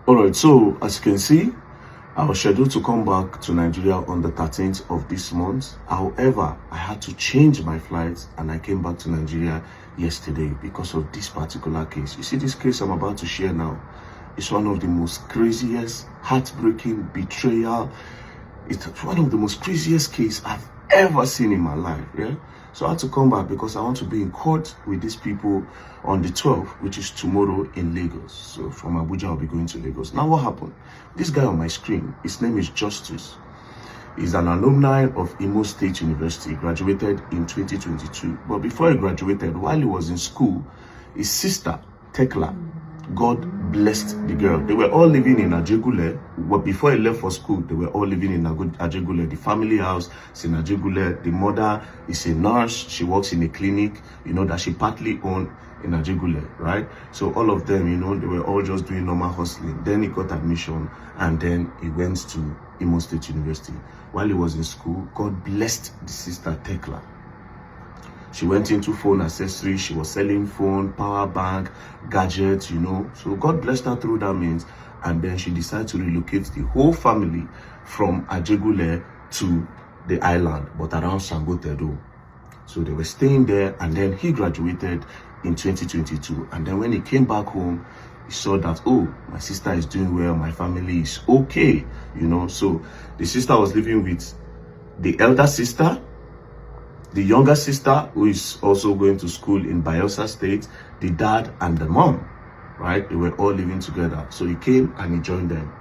All right, so as you can see, I was scheduled to come back to Nigeria on the 13th of this month. However, I had to change my flights and I came back to Nigeria yesterday because of this particular case. You see, this case I'm about to share now is one of the most craziest, heartbreaking betrayal. It's one of the most craziest cases I've ever seen in my life. Yeah. So I had to come back because I want to be in court with these people on the 12th, which is tomorrow in Lagos. So from Abuja, I'll be going to Lagos. Now what happened? This guy on my screen, his name is Justice. He's an alumni of Imo State University, graduated in 2022. But before he graduated, while he was in school, his sister, Tekla, God blessed the girl. They were all living in Ajegule. But before he left for school, they were all living in Ajegule. The family house is in Ajegule. The mother is a nurse. She works in a clinic, that she partly owned in Ajegule, right? So all of them, they were all just doing normal hustling. Then he got admission and then he went to Imo State University. While he was in school, God blessed the sister Tekla. She went into phone accessories. She was selling phone, power bank, gadgets, So God blessed her through that means. And then she decided to relocate the whole family from Ajegule to the island, but around Sangotedo. So they were staying there, and then he graduated in 2022. And then when he came back home, he saw that, oh, my sister is doing well, my family is okay, So the sister was living with the elder sister, the younger sister, who is also going to school in Bayelsa State, the dad and the mom, right? They were all living together. So he came and he joined them.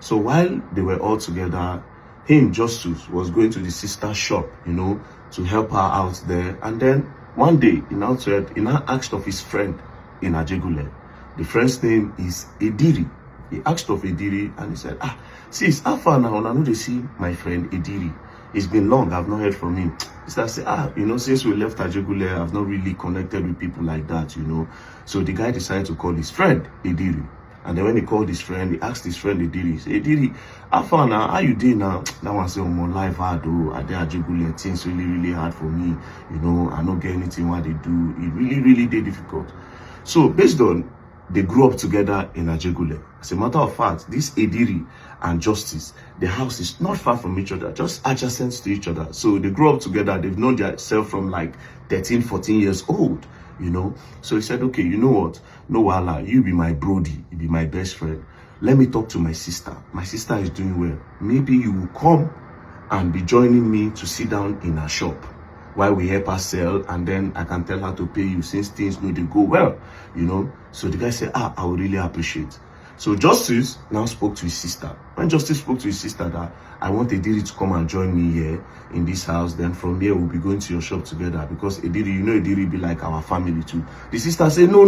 So while they were all together, him, Justice, was going to the sister's shop, to help her out there. And then one day, he now asked of his friend in Ajegule. The friend's name is Ediri. He asked of Ediri and he said, sis, how far now? I know they see my friend Ediri. It's been long, I've not heard from him. He said, since we left Ajegule, I've not really connected with people like that, So the guy decided to call his friend, Ediri. And then when he called his friend, he asked his friend, Ediri, he said, Ediri, how far now? How you doing now? That one said, my life hard, I did Ajegule, things really, really hard for me. I don't get anything what they do. It really, really did difficult. So based on, they grew up together in Ajegule. As a matter of fact, this Ediri and Justice, the house is not far from each other, just adjacent to each other. So they grew up together. They've known themselves from like 13, 14 years old, So he said, okay, you know what? No, Wala, you be my brody, you be my best friend. Let me talk to my sister. My sister is doing well. Maybe you will come and be joining me to sit down in her shop while we help her sell, and then I can tell her to pay you since things they go well, So the guy said, I would really appreciate. So Justice now spoke to his sister. When Justice spoke to his sister that I want Ediri to come and join me here in this house, then from here we'll be going to your shop together, because Ediri, Ediri be like our family too. The sister said, no.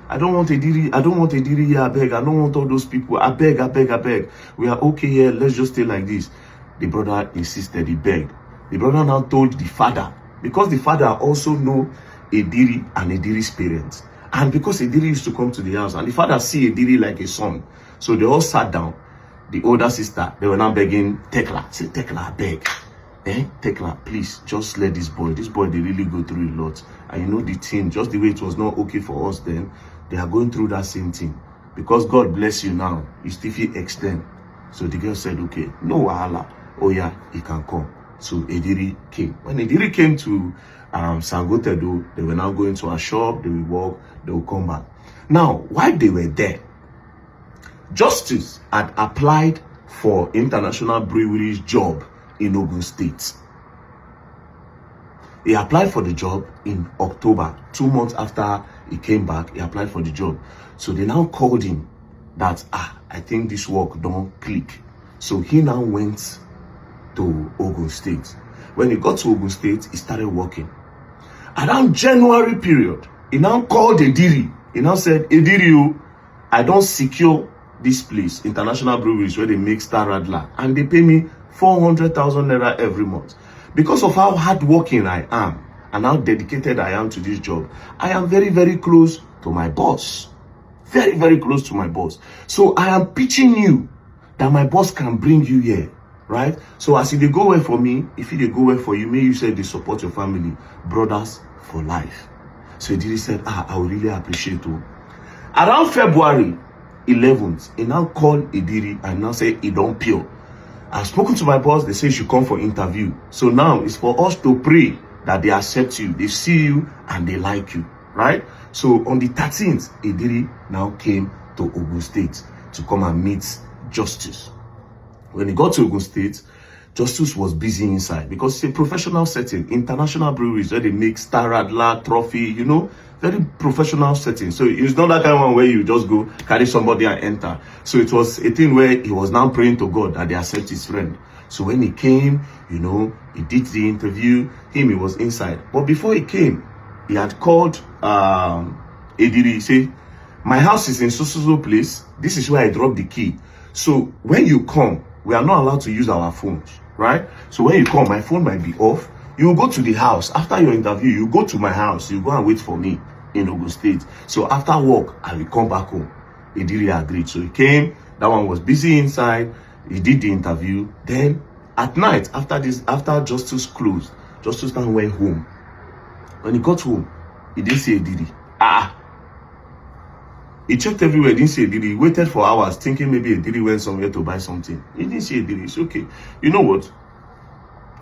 I don't want Ediri here, I beg. I don't want all those people. I beg. We are okay here. Let's just stay like this. The brother insisted, he begged. The brother now told the father, because the father also know Ediri and Ediri's parents. And because Ediri used to come to the house, and the father see Ediri like a son. So they all sat down. The older sister, they were now begging Tekla. Say, Tekla, I beg. Tekla, please, just let this boy. This boy, they really go through a lot. And the thing, just the way it was not okay for us then, they are going through that same thing. Because God bless you now, you still feel extend. So the girl said, okay, no wahala. Oh yeah, he can come. So Ediri came. When Ediri came to Sangotedo, they were now going to a shop, they will walk, they will come back. Now, while they were there, Justice had applied for International Brewery's job in Ogun State. He applied for the job in October, 2 months after he came back, he applied for the job. So they now called him that, I think this work don't click. So he now went to Ogun State. When he got to Ogun State, he started working. Around January period, he now called Ediri. He now said, Ediri, I don't secure this place, International Breweries, where they make Star Radler, and they pay me 400,000 naira every month. Because of how hardworking I am and how dedicated I am to this job, I am very, very close to my boss. Very, very close to my boss. So I am pitching you that my boss can bring you here, right? So as if they go well for me, if they go well for you, may you say they support your family. Brothers for life. So Ediri said, I would really appreciate you. Around February, 11th, he now called Idiri and now say he don't pure. I've spoken to my boss, they say you should come for interview. So now it's for us to pray that they accept you, they see you, and they like you, right? So on the 13th, Idiri now came to Ogun State to come and meet Justice. When he got to Ogun State, Justice was busy inside because it's a professional setting, international breweries where they make Star Radler, Trophy, you know, very professional setting. So it's not that kind of one where you just go carry somebody and enter. So it was a thing where he was now praying to God that they accept his friend. So when he came, you know, he did the interview, he was inside. But before he came, he had called Idiri, say, my house is in so place. This is where I dropped the key. So when you come, we are not allowed to use our phones, right? So when you come, my phone might be off. You will go to the house. After your interview, you go to my house. You go and wait for me in Ogun State. So after work, I will come back home. Idiri agreed. So he came. That one was busy inside. He did the interview. Then at night, after Justice closed, Justice now went home. When he got home, he didn't see Idiri. He checked everywhere, didn't see Idiri. He waited for hours, thinking maybe Idiri went somewhere to buy something. He didn't see Idiri. It's okay. You know what?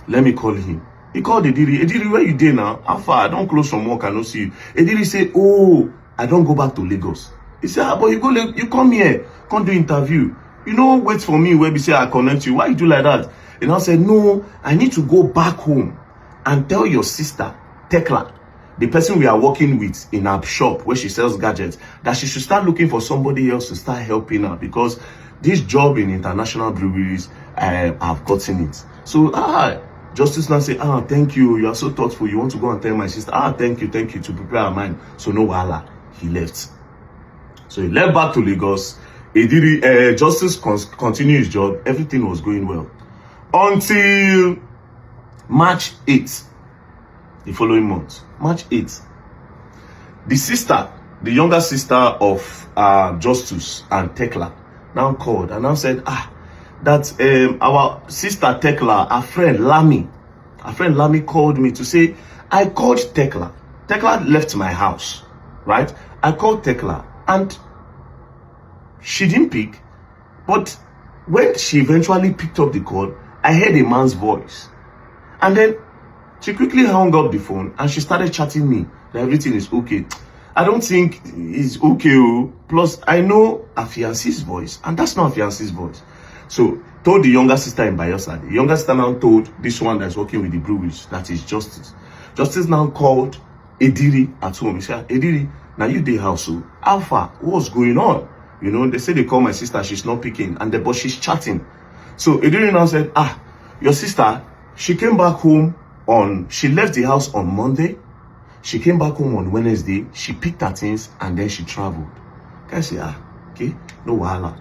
Let me call him. He called Idiri. Idiri, where you there now? How far? I don't close from work, I don't see you. Idiri said, oh, I don't go back to Lagos. He said, but you come here, come do interview. You know, wait for me where we say I connect you. Why you do like that? And I said, no, I need to go back home and tell your sister, Tekla, the person we are working with in our shop where she sells gadgets, that she should start looking for somebody else to start helping her, because this job in international breweries, I've gotten it. So Justice now say, thank you, you are so thoughtful, you want to go and tell my sister, thank you, to prepare her mind. So no wahala, he left. So he left back to Lagos. Idiri, Justice continued his job, everything was going well. Until March 8th, the following month, March 8th, the sister, the younger sister of Justice and Tekla, now called and now said, that our sister Tekla, our friend Lami called me to say, I called Tekla. Tekla left my house, right? I called Tekla and she didn't pick, but when she eventually picked up the call, I heard a man's voice. And then she quickly hung up the phone and she started chatting me that everything is okay. I don't think it's okay. Plus, I know a fiancé's voice, and that's not a fiancé's voice. So, told the younger sister in Bayelsa. The younger sister now told this one that's working with the breweries, that is Justice. Justice now called Idiri at home. He said, Idiri, now you the house, so Alpha, what's going on? You know, they say they call my sister, she's not picking, but she's chatting. So Idiri now said, your sister, she came back home she left the house on Monday. She came back home on Wednesday. She picked her things and then she traveled. Guy say, okay, no wahala.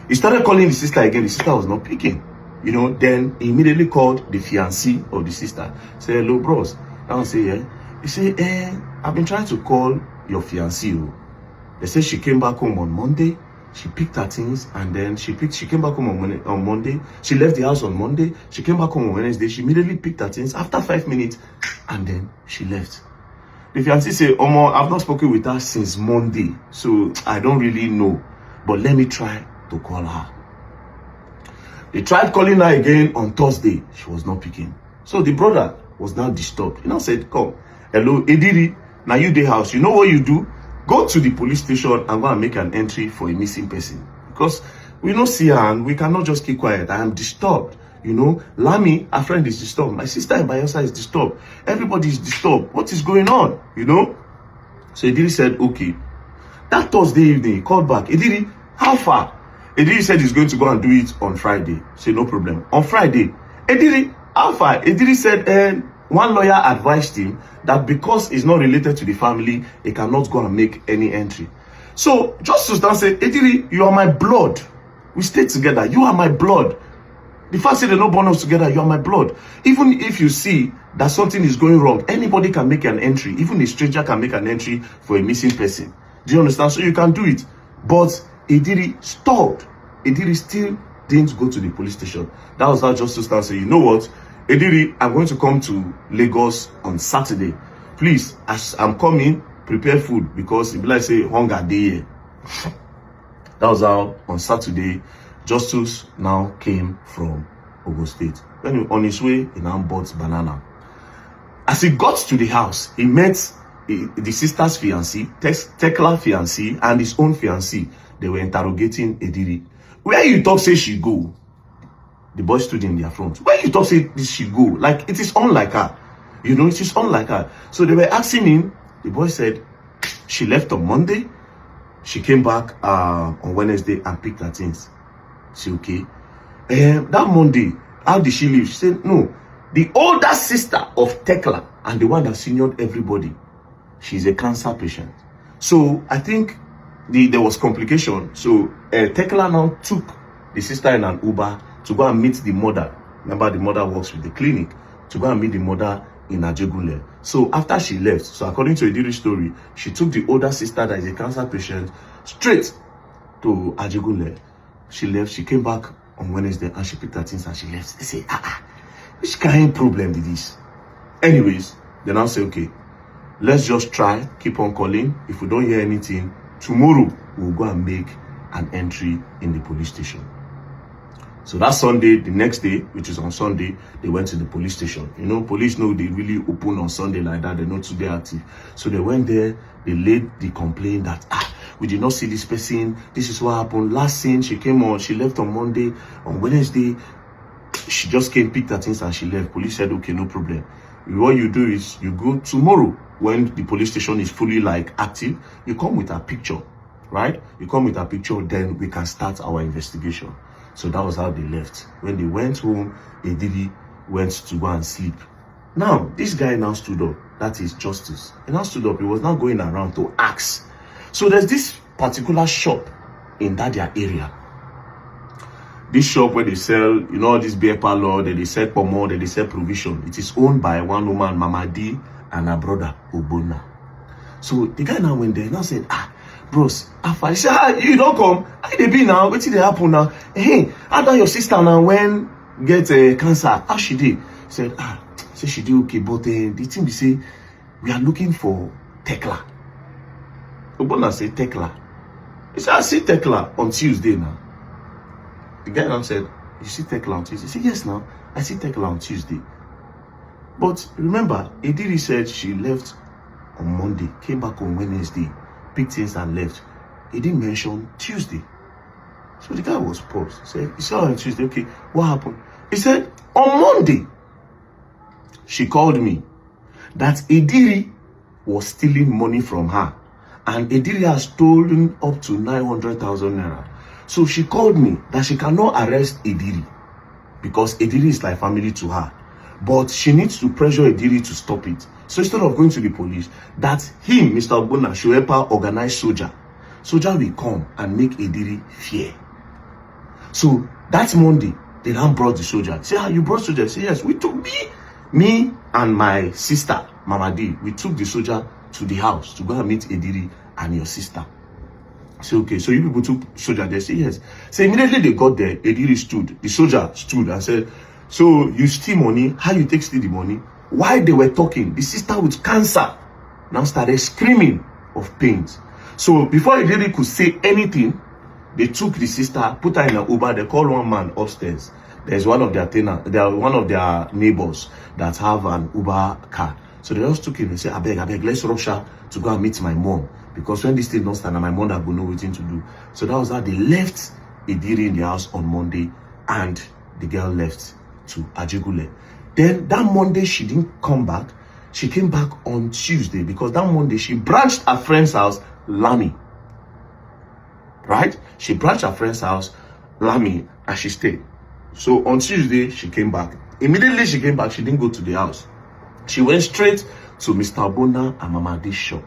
He started calling the sister again. The sister was not picking. You know, then he immediately called the fiancé of the sister. Say, hello, bros. I will say, yeah. He say, I've been trying to call your fiancé. They say she came back home on Monday. She picked her things and then she came back home on Monday. She left the house on Monday. She came back home on Wednesday. She immediately picked her things after 5 minutes and then she left. The fiancé say, Omo, I've not spoken with her since Monday, so I don't really know. But let me try to call her. They tried calling her again on Thursday. She was not picking. So the brother was now disturbed. He now said, come, hello, Idiri, now you the house. You know what you do? Go to the police station and go and make an entry for a missing person. Because we don't see her and we cannot just keep quiet. I am disturbed. You know, Lami, our friend, is disturbed. My sister in Bayelsa is disturbed. Everybody is disturbed. What is going on? You know? So Idiri said, okay. That Thursday evening, he called back. Idiri, how far? Idiri said he's going to go and do it on Friday. Say, no problem. On Friday, Idiri, how far? Idiri said, one lawyer advised him that because he's not related to the family, he cannot go and make any entry. So Justice now said, Idiri, you are my blood. We stay together. You are my blood. The fact that they don't born us together, you are my blood. Even if you see that something is going wrong, anybody can make an entry. Even a stranger can make an entry for a missing person. Do you understand? So you can do it. But Idiri stopped. Idiri still didn't go to the police station. That was how Justice now said, you know what? Idiri, I'm going to come to Lagos on Saturday. Please, as I'm coming, prepare food because it be like say hunger day here. That was how on Saturday, Justus now came from Ogun State. When he, on his way, he now bought banana. As he got to the house, he met the sister's fiancé, Tekla fiancé, and his own fiancé. They were interrogating Ediri. Where you talk say she go? The boy stood in their front. Where you talk say this she go? Like, it is unlike her. You know, it is unlike her. So they were asking him. The boy said she left on Monday. She came back on Wednesday and picked her things. She okay. That Monday, how did she leave? She said, no. The older sister of Tekla and the one that seniored everybody, she's a cancer patient. So I think there was complication. So Tekla now took the sister in an Uber to go and meet the mother. Remember, the mother works with the clinic. To go and meet the mother in Ajegunle. So after she left, so according to Ediri's story, she took the older sister that is a cancer patient straight to Ajegunle. She left. She came back on Wednesday and she picked her things and she left. They say, which kind of problem is this? Anyways, they now say, okay, let's just try, keep on calling. If we don't hear anything, tomorrow we'll go and make an entry in the police station. So that Sunday, the next day, which is on Sunday, they went to the police station. You know, police know they really open on Sunday like that. They're not too active. So they went there, they laid the complaint that, we did not see this person. This is what happened. Last scene, she came on, she left on Monday. On Wednesday, she just came, picked her things and she left. Police said, okay, no problem. What you do is you go tomorrow when the police station is fully like active, you come with a picture, right? You come with a picture, then we can start our investigation. So that was how they left. When they went home, Ediri went to go and sleep. Now, this guy now stood up. That is Justus. He now stood up. He was now going around to ask. So there's this particular shop in that their area. This shop where they sell, you know, all this beer parlor, that they sell pomo, that they sell provision. It is owned by one woman, Mama D, and her brother, Obona. So the guy now went there and now said, bros, I said, you don't come. How they be now? What did they happen now? Hey, how that your sister now when get cancer? How she did? He said, say she did okay, but the thing we say, we are looking for Tekla. Obona said, Tekla. He said, I see Tekla on Tuesday now. The guy now said, you see Tekla on Tuesday? He said, yes now, I see Tekla on Tuesday. But remember, Ediri said she left on Monday, came back on Wednesday, picked things and left. He didn't mention Tuesday. So the guy was paused. He said, you saw her on Tuesday, okay, what happened? He said, on Monday, she called me that Ediri was stealing money from her. And Ediri has stolen up to 900,000 naira. So she called me that she cannot arrest Ediri because Ediri is like family to her. But she needs to pressure Ediri to stop it. So instead of going to the police, that him, Mr. Obona, should help her organize soldier. Soldier will come and make Ediri fear. So that Monday, they now brought the soldier. Say, you brought soldier? Say, yes, we took me and my sister, Mama D, we took the soldier to the house to go and meet Ediri and your sister. Say, okay, so you people took soldier there? Say, yes. So immediately they got there, Ediri stood, the soldier stood and said, so you steal money, how you take steal the money? While they were talking, the sister with cancer now started screaming of pains. So before Ediri could say anything, they took the sister, put her in an Uber, they called one man upstairs. There's one of their one of their neighbors that have an Uber car. So they just took him and said, I beg, let's rush her to go and meet my mom. Because when this thing don't stand, my mother will know what to do. So that was how they left Ediri in the house on Monday, and the girl left to Ajegunle. Then that Monday, she didn't come back. She came back on Tuesday because that Monday, she branched her friend's house, Lami. Right? She branched her friend's house, Lami, and she stayed. So on Tuesday, she came back. Immediately she came back, she didn't go to the house. She went straight to Mr. Obona and Mama D's shop.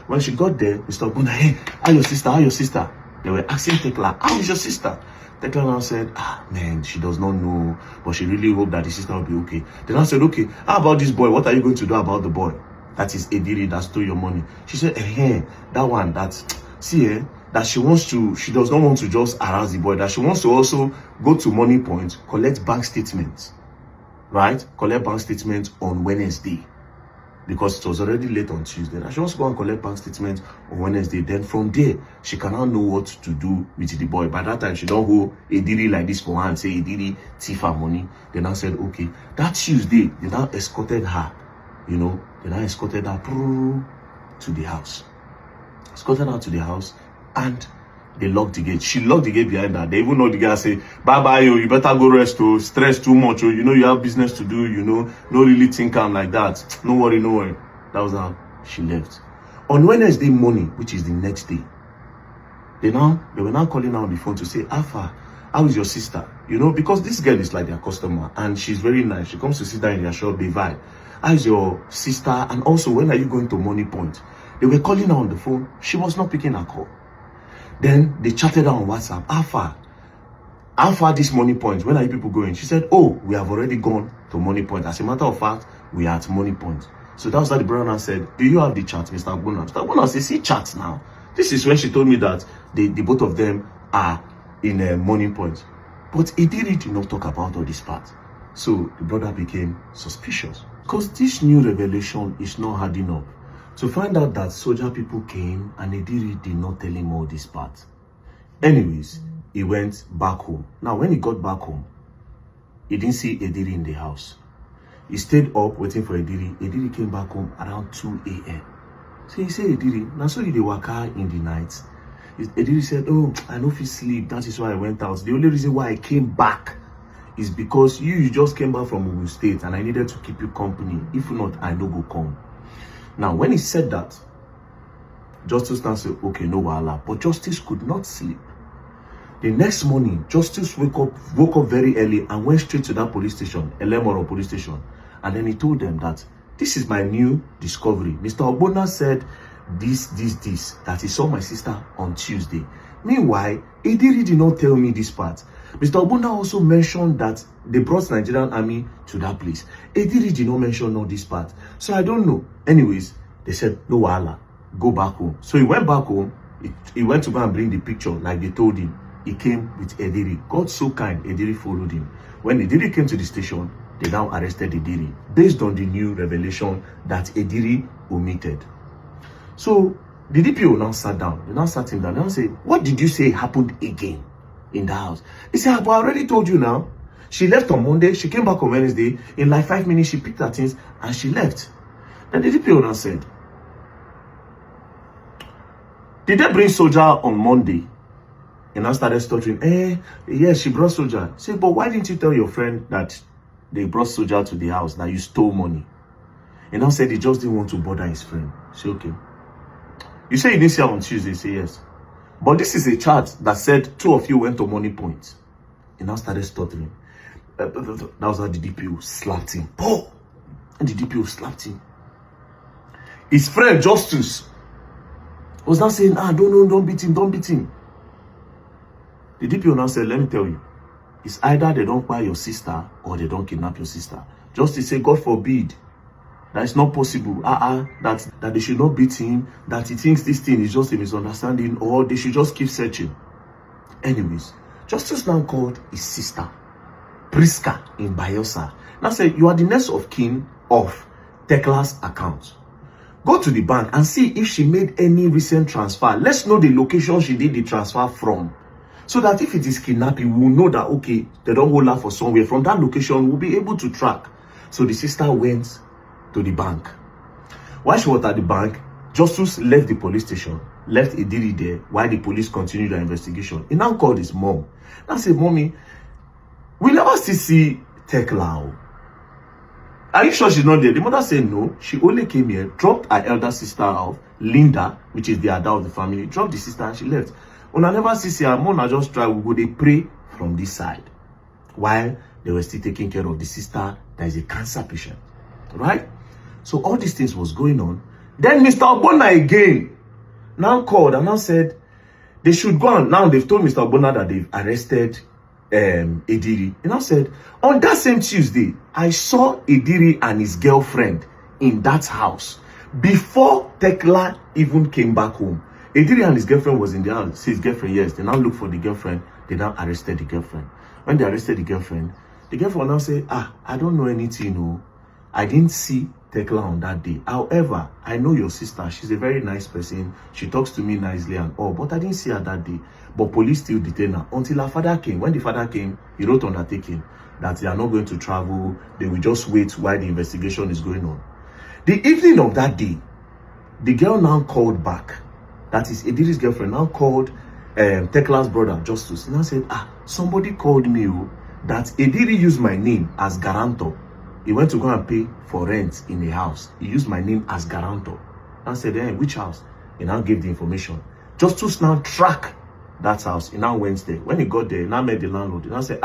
When she got there, Mr. Obona, hey, how your sister? They were asking Tekla, how is your sister? Tekla now said, man, she does not know, but she really hoped that the sister will be okay. Then I said, okay, how about this boy? What are you going to do about the boy? That is Ediri that stole your money. She said, that one, that she does not want to just harass the boy, that she wants to also go to Money Point, collect bank statements, right? Collect bank statements on Wednesday. because it was already late on Tuesday. Now she wants to go and collect bank statement on Wednesday. Then from there, she can now know what to do with the boy. By that time, she don't hold Ediri like this for her and say Ediri thief her money. They now said, okay. That Tuesday, they now escorted her, they now escorted her to the house. Escorted her to the house and they locked the gate. She locked the gate behind her. They even know the guy say, bye-bye, you better go rest, stress too much, you have business to do, no really think I'm like that. No worry. That was how she left. On Wednesday morning, which is the next day, they were now calling her on the phone to say, Alpha, how is your sister? Because this girl is like their customer and she's very nice. She comes to sit down in their shop, they vibe. How is your sister? And also, when are you going to Money Point? They were calling her on the phone. She was not picking her call. Then they chatted her on WhatsApp. How far this Money Point? When are you people going? She said, oh, we have already gone to Money Point. As a matter of fact, we are at Money Point. So that was how the brother said, do you have the chat, Mr. Agbona? Mr. Agbona said, see chat now. This is when she told me that the both of them are in a Money Point. But Ediri did not talk about all this part. So the brother became suspicious. Because this new revelation is not adding up. To find out that soldier people came and Ediri did not tell him all this part. Anyways, he went back home. Now, when he got back home, he didn't see Ediri in the house. He stayed up waiting for Ediri. Ediri came back home around 2 a.m. So he said, Ediri, now so did they waka in the night? Ediri said, oh, I know if you sleep. That is why I went out. The only reason why I came back is because you just came back from Ogun State and I needed to keep you company. If not, I no go come. Now, when he said that, Justice now said, okay, no wahala. But Justice could not sleep. The next morning, Justice woke up very early and went straight to that police station, Elemoro police station. And then he told them that this is my new discovery. Mr. Agbona said this, that he saw my sister on Tuesday. Meanwhile, Ediri did not tell me this part. Mr. Agbona also mentioned that they brought Nigerian army to that place. Ediri did not mention all this part. So I don't know. Anyways, they said, no wahala, go back home. So he went back home. He went to go and bring the picture like they told him. He came with Ediri. God so kind, Ediri followed him. When Ediri came to the station, they now arrested Ediri based on the new revelation that Ediri omitted. So the DPO now sat down. They now sat him down. They now say, what did you say happened again in the house? He said, but I already told you now. She left on Monday. She came back on Wednesday. In like 5 minutes, she picked her things and she left. Then the DPO now said, did they bring soldier on Monday? And I started stuttering. Yes, she brought soldier. Say, but why didn't you tell your friend that they brought soldier to the house, that you stole money? And I said he just didn't want to bother his friend. Say, okay. You say you didn't see her on Tuesday. Say, yes. But this is a chart that said 2 of you went to Money Point. And I started stuttering. That was how the DPO slapped him. Oh! And the DPO slapped him. His friend, Justice, was now saying, don't beat him. The DPO now said, let me tell you, it's either they don't buy your sister or they don't kidnap your sister. Justice said, God forbid, that is not possible. That they should not beat him, that he thinks this thing is just a misunderstanding, or they should just keep searching. Anyways, Justice now called his sister, Priska in Bayelsa. Now said, you are the next of kin of Tekla's account. Go to the bank and see if she made any recent transfer. Let's know the location she did the transfer from. So that if it is kidnapping, we will know that, okay, they don't hold her for somewhere. From that location, we'll be able to track. So the sister went to the bank. While she was at the bank, Justice left the police station, left Ediri there while the police continued their investigation. He now called his mom. Now said, Mommy, we never still see Tekla. Are you sure she's not there? The mother said no. She only came here, dropped her elder sister off, Linda, which is the adult of the family, dropped the sister and she left. When I never see her, Mona just try, we go, they pray from this side. While they were still taking care of the sister that is a cancer patient. Right? So all these things was going on. Then Mr. Agbona again now called and now said they should go on. Now they've told Mr. Agbona that they've arrested Ediri. He now said, on that same Tuesday, I saw Ediri and his girlfriend in that house before Tekla even came back home. Ediri and his girlfriend was in the house. His girlfriend, yes. They now looked for the girlfriend. They now arrested the girlfriend. When they arrested the girlfriend now said, I don't know anything. No. I didn't see Tekla on that day. However, I know your sister. She's a very nice person. She talks to me nicely and all, but I didn't see her that day. But police still detained her until her father came. When the father came, he wrote undertaking that they are not going to travel. They will just wait while the investigation is going on. The evening of that day, the girl now called back. That is Ediri's girlfriend now called Tekla's brother, Justus. Now said, somebody called me that Ediri used my name as guarantor. He went to go and pay for rent in a house. He used my name as guarantor. I said, which house? He now gave the information. Justus now track that house. He now went there. When he got there, he now met the landlord. He now said,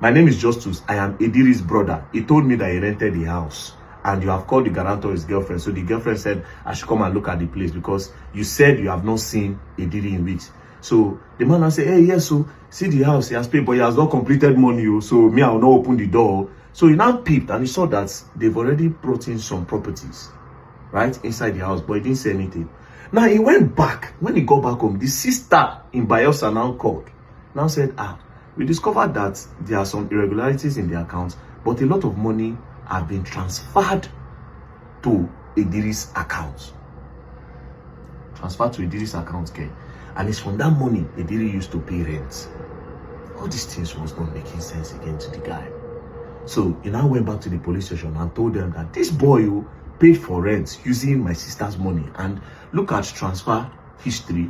my name is Justus. I am Ediri's brother. He told me that he rented the house. And you have called the guarantor his girlfriend. So the girlfriend said, I should come and look at the place because you said you have not seen Ediri in weeks. So the man now said, yes, so see the house, he has paid, but he has not completed money. So me, I will not open the door. So he now peeped and he saw that they've already brought in some properties, right, inside the house, but he didn't say anything. Now he went back. When he got back home, the sister in Bayelsa now called. Now said, we discovered that there are some irregularities in the account, but a lot of money have been transferred to Ediri's account. Transferred to Ediri's account, okay? And it's from that money Ediri used to pay rent. All these things was not making sense again to the guy. So he now went back to the police station and told them that this boy paid for rent using my sister's money. And look at transfer history.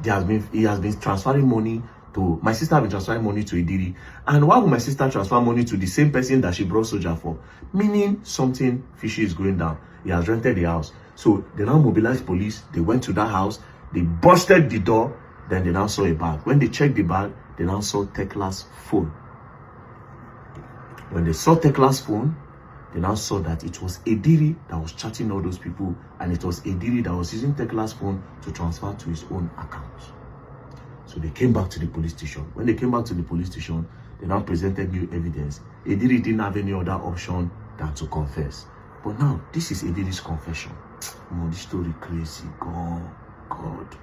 He has been transferring money to my sister. Has been transferring money to Ediri. And why would my sister transfer money to the same person that she brought soldier for? Meaning something fishy is going down. He has rented the house. So they now mobilized police. They went to that house. They busted the door. Then they now saw a bag. When they checked the bag, they now saw Tekla's phone. When they saw Tekla's phone, they now saw that it was Ediri that was chatting all those people, and it was Ediri that was using Tekla's phone to transfer to his own account. So they came back to the police station. When they came back to the police station, they now presented new evidence. Ediri didn't have any other option than to confess. But now, this is Ediri's confession. This story crazy. God.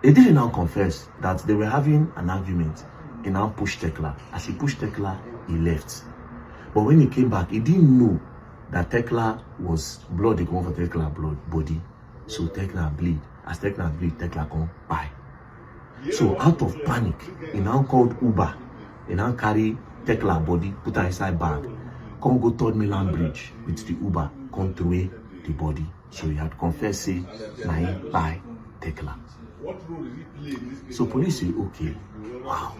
Ediri now confessed that they were having an argument. He now pushed Tekla. As he pushed Tekla, he left. But when he came back, he didn't know that Tekla was blood. They come for Tekla body. So Tekla bleed. As Tekla bleed, Tekla come by. So out of panic, he now called Uber. He now carry Tekla body, put her inside bag. Come go Third Mainland Bridge with the Uber. Come throw away the body. So he had confessed, say, na him by Tekla. So police say, okay, wow.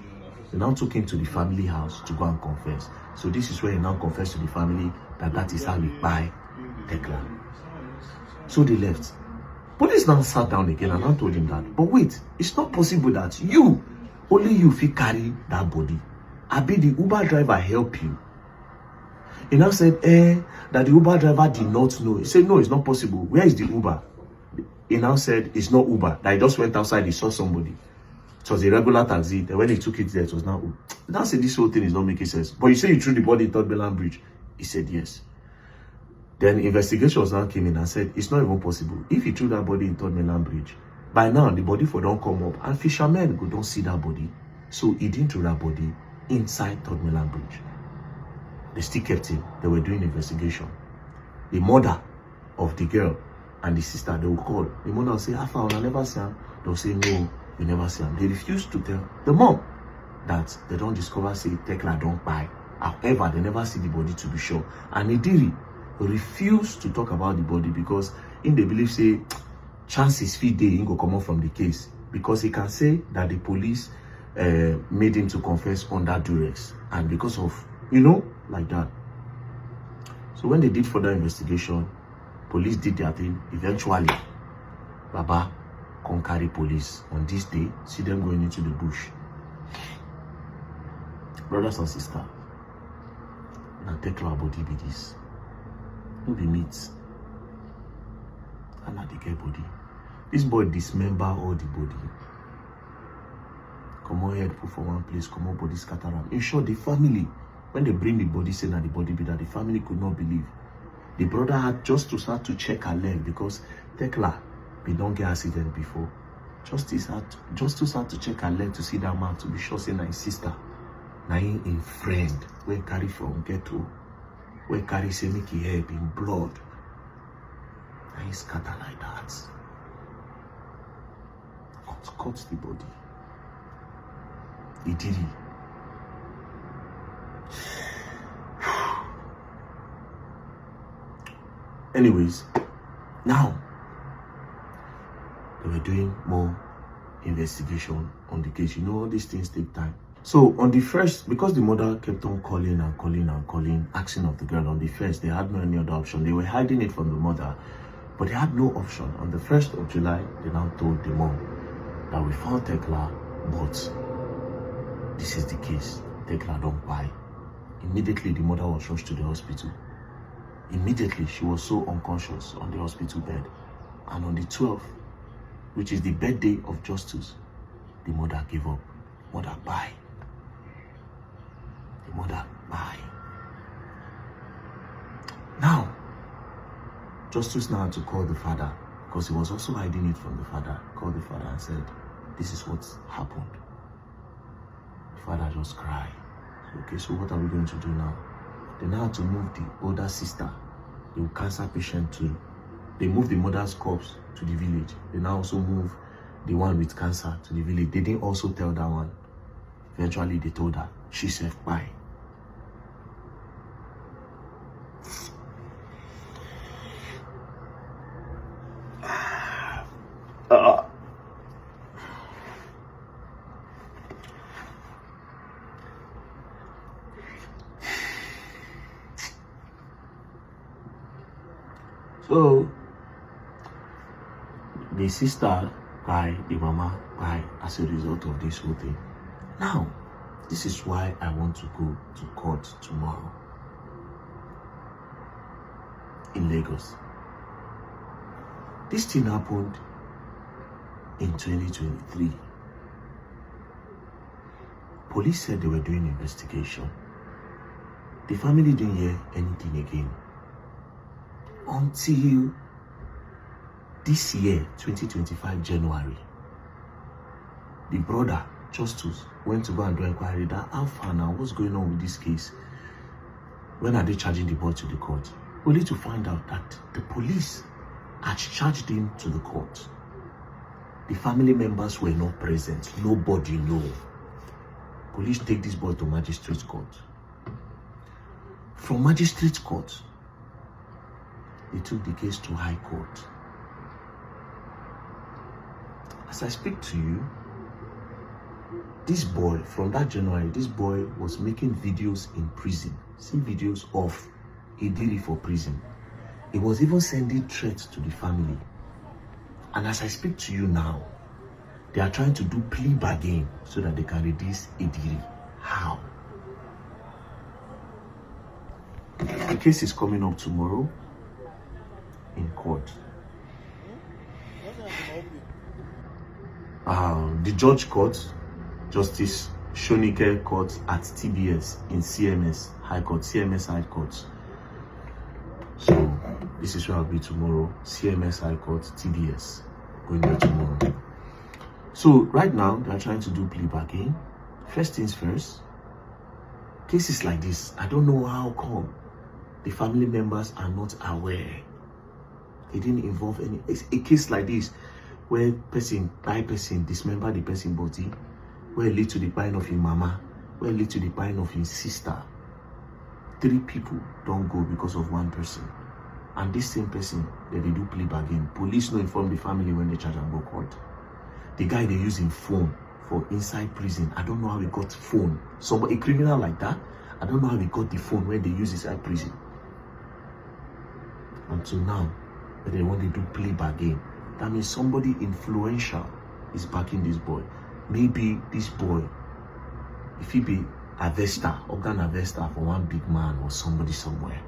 They now took him to the family house to go and confess. So this is where he now confessed to the family that is how he buy Tekla. So they left. Police now sat down again and I told him that, but wait, it's not possible that only you fit carry that body. I be the Uber driver help you. He now said, that the Uber driver did not know. He said, no, it's not possible. Where is the Uber? He now said, it's not Uber. That he just went outside, he saw somebody. It was a regular taxi. Then when he took it there, it was now. He now said, this whole thing is not making sense. But you say you threw the body in Third Mainland Bridge. He said, yes. Then investigations now came in and said, it's not even possible. If he threw that body in Third Mainland Bridge, by now the body for don't come up. And fishermen go don't see that body. So he didn't throw that body inside Third Mainland Bridge. They still kept him. They were doing investigation. The mother of the girl and the sister, they will call. The mother will say, I never see him. They'll say, no, you never see him. They refuse to tell the mom that they don't discover, say, Tekla don't buy. However, they never see the body to be sure. And Ediri refused to talk about the body because in they believe, say, chances fit dey he go come out from the case. Because he can say that the police made him to confess under duress. And because of, like that. So when they did further investigation, police did their thing. Eventually, Baba come carry police on this day, see them going into the bush. Brothers and sisters, now take our body be this. No be meat. And now they get body. This boy dismember all the body. Come on head, put for one place, come on body scatter around. In short, the family, when they bring the body, say that the body be that, the family could not believe. The brother had just to start to check her leg because Tekla, we don't get accident before. Just to start to check her leg to see that man to be sure say na his sister, na him friend when carry from ghetto where carry say make him hair in blood. And he scatter like that. Cut the body. He did it. Anyways, now they were doing more investigation on the case. You know, all these things take time. So on the first, because the mother kept on calling and calling and calling, asking of the girl on the first, they had no any other option. They were hiding it from the mother, but they had no option. On the 1st of July, they now told the mom that we found Tekla, but this is the case. Tekla don't buy. Immediately, the mother was rushed to the hospital. Immediately, she was so unconscious on the hospital bed. And on the 12th, which is the birthday of Justice, the mother gave up. Mother bye. The mother bye. Now, Justice now had to call the father, because he was also hiding it from the father. Called the father and said, this is what happened. The father just cried. Okay, so what are we going to do now? They now had to move the older sister, the cancer patient, too. They moved the mother's corpse to the village. They now also moved the one with cancer to the village. They didn't also tell that one. Eventually, they told her. She said, bye. So, the sister cried, the mama cried as a result of this whole thing. Now, this is why I want to go to court tomorrow in Lagos. This thing happened in 2023. Police said they were doing investigation. The family didn't hear anything again until this year, 2025 January. The brother, Justice, went to go and do inquiry that how far now, what's going on with this case? When are they charging the boy to the court? Only to find out that the police had charged him to the court. The family members were not present. Nobody knew. Police take this boy to magistrate court. From magistrate court, they took the case to High Court. As I speak to you, this boy, from that January, this boy was making videos in prison. See videos of Idiri for prison. He was even sending threats to the family. And as I speak to you now, they are trying to do plea bargain so that they can release Idiri. How? The case is coming up tomorrow in court. The judge court, Justice Shonike Court at TBS in CMS High Court, CMS High Court. So this is where I'll be tomorrow, CMS High Court, TBS, going there tomorrow. So right now, they're trying to do plea bargain. First things first, cases like this, I don't know how come the family members are not aware. They didn't involve any. A case like this, where person, dismember the person body, where it lead to the dying of his mama, where it lead to the dying of his sister. 3 people don't go because of 1 person. And this same person, they do plea bargain. Police no inform the family when they charge and go court. The guy they using phone for inside prison. I don't know how he got phone. Somebody, a criminal like that, I don't know how he got the phone when they use inside prison. Until now, but they want to do plea bargain. That means somebody influential is backing this boy. Maybe this boy, if he be organ harvester for one big man or somebody somewhere.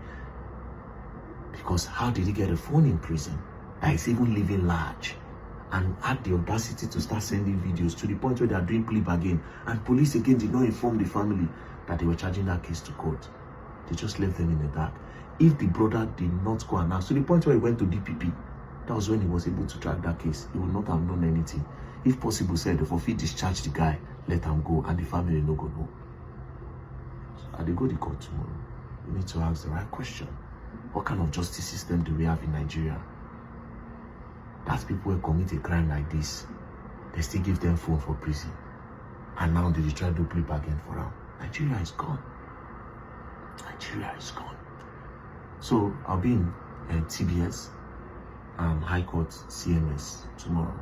Because how did he get a phone in prison that is even living large and had the audacity to start sending videos to the point where they are doing plea bargain, and police again did not inform the family that they were charging that case to court. They just left them in the dark. If the brother did not go and ask, to the point where he went to DPP, that was when he was able to track that case. He would not have known anything. If possible, said, if he discharge the guy, let him go, and the family no go know. So I dey go to court tomorrow. we need to ask the right question. What kind of justice system do we have in Nigeria? That people who commit a crime like this, they still give them phone for prison. And now they try to play again for them. Nigeria is gone. Nigeria is gone. So I'll be in TBS, High Court, CMS tomorrow.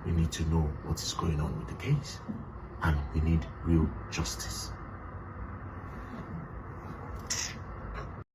We need to know what is going on with the case. And we need real justice.